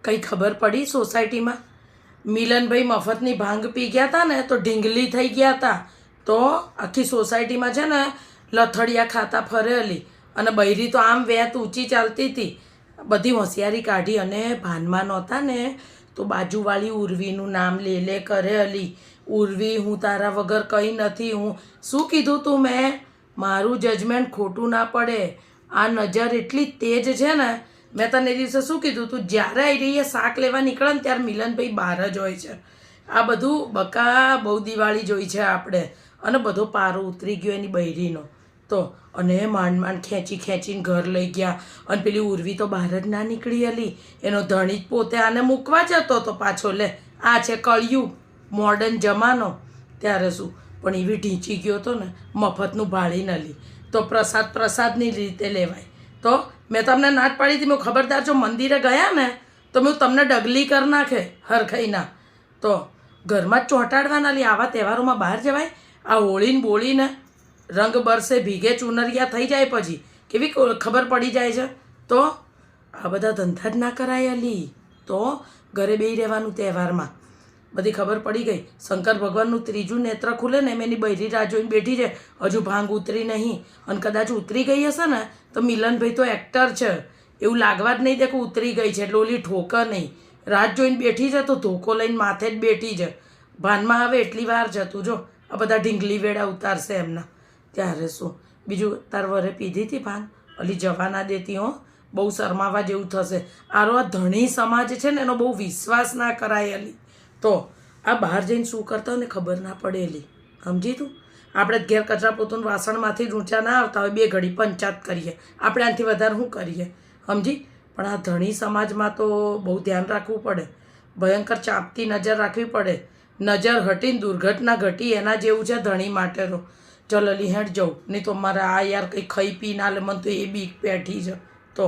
કંઈ ખબર પડી સોસાયટીમાં? મિલનભાઈ મફતની ભાંગ પી ગયા હતા ને તો ઢીંગલી થઈ ગયા હતા, તો આખી સોસાયટીમાં છે ને લથડિયા ખાતા ફરેલી, અને બૈરી તો આમ વેત ઊંચી ચાલતી હતી. બધી હોશિયારી કાઢી અને ભાનમાં નહોતા ને તો બાજુવાળી ઉર્વીનું નામ લે કરેલી. ઉર્વી, હું તારા વગર કંઈ નથી. હું શું કીધું તું મેં? મારું જજમેન્ટ ખોટું ના પડે. આ નજર એટલી તેજ છે ને. મેં તને એ દિવસે શું કીધું તું? જ્યારે આવી રહીએ શાક લેવા નીકળે ને ત્યારે મિલનભાઈ બહાર જ હોય છે. આ બધું બકા બહુ દિવાળી જોઈ છે આપણે, અને બધો પારો ઉતરી ગયો એની બૈરીનો તો. અને માંડ ખેંચીને ઘર લઈ ગયા. અને પેલી ઉર્વી તો બહાર જ ના નીકળી એલી. એનો ધણી જ પોતે આને મૂકવા જતો તો પાછો. લે, આ છે કળિયુગ, મોડર્ન જમાનો. ત્યારે શું પણ એવી ઢીંચી ગયો તો ને, મફતનું ભાળી ન લી તો પ્રસાદની રીતે લેવાય. તો મેં તમને નાટ પાડી હતી, મેં ખબરદાર જો મંદિરે ગયા ને તો મેં તમને ડગલી કરી નાખે હરખાઈના. તો ઘરમાં જ ચોંટાડવાના લી. આવા તહેવારોમાં બહાર જવાય? આ હોળીને બોળીને રંગ બરસે ભીગે ચુનરિયા થઈ જાય પછી કેવી ખબર પડી જાય છે. તો આ બધા ધંધા જ ના કરાય લી. તો ઘરે બેસી રહેવાનું તહેવારમાં. બધી ખબર પડી ગઈ. શંકર ભગવાનનું ત્રીજું નેત્ર ખુલે ને એમ એની બૈરી રાહ જોઈને બેઠી છે. હજુ ભાંગ ઉતરી નહીં, અને કદાચ ઉતરી ગઈ હશે ને તો મિલનભાઈ તો એક્ટર છે, એવું લાગવા જ નહીં દે કે ઉતરી ગઈ છે, એટલે ઓલી ઠોકર નહીં. રાહ જોઈને બેઠી છે તો ધોકો લઈને માથે જ બેઠી છે. ભાનમાં આવે એટલી વાર છે. તું જો આ બધા ઢીંગલી વેડા ઉતારશે એમના. ત્યારે શું બીજું? તાર વરે પીધી હતી ભાંગ? અલી જવા ના દેતી હો, બહુ શરમાવા જેવું થશે. આરો આ ધણી સમાજ છે ને એનો બહુ વિશ્વાસ ના કરાય અલી. તો આ બહાર જઈને શું કરતા હોય ને ખબર ના પડેલી. સમજી તું? આપણે ઘેર કચરા પોતું વાસણમાંથી ઊંચા ના આવતા હોય, બે ઘડી પંચાયત કરીએ. આપણે આનાથી વધારે શું કરીએ? સમજી? પણ આ ધણી સમાજમાં તો બહુ ધ્યાન રાખવું પડે. ભયંકર ચાંપતી નજર રાખવી પડે. નજર હટીને દુર્ઘટના ઘટી એના જેવું છે ધણી માટે તો. ચલ અલી હેઠ જવું, નહીં તો મારે આ યાર કંઈ ખાઈ પી ના લે, મને તો એ બીક પેઠી છે. તો